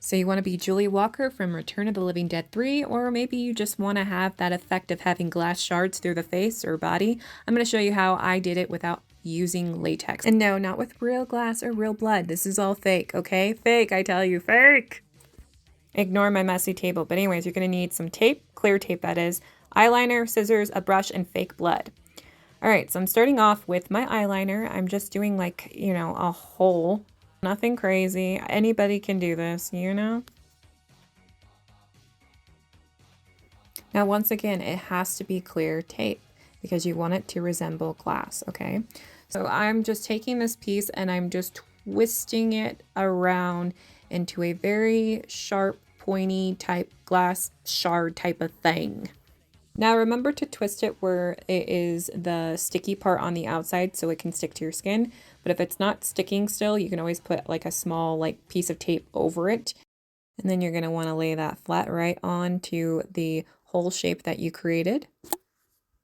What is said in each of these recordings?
So you want to be Julie Walker from Return of the Living Dead 3, or maybe you just want to have that effect of having glass shards through the face or body. I'm going to show you how I did it without using latex. And no, not with real glass or real blood. This is all fake, okay? Fake, I tell you, fake! Ignore my messy table. But anyways, you're going to need some tape, clear tape that is, eyeliner, scissors, a brush, and fake blood. All right, so I'm starting off with my eyeliner. I'm just doing like, you know, a hole. Nothing crazy. Anybody can do this, you know? Now, once again, it has to be clear tape because you want it to resemble glass, okay? So I'm just taking this piece and I'm just twisting it around into a very sharp, pointy type glass shard type of thing. Now remember to twist it where it is the sticky part on the outside so it can stick to your skin. But if it's not sticking still, you can always put like a small like piece of tape over it. And then you're going to want to lay that flat right onto the hole shape that you created.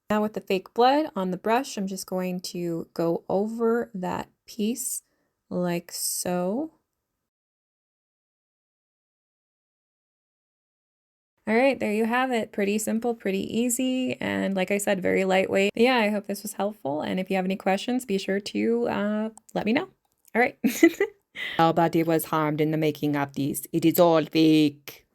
Now with the fake blood on the brush, I'm just going to go over that piece like so. All right, there you have it. Pretty simple, pretty easy, and like I said, very lightweight. But yeah, I hope this was helpful, and if you have any questions, be sure to let me know. All right. Nobody was harmed in the making of these. It is all fake.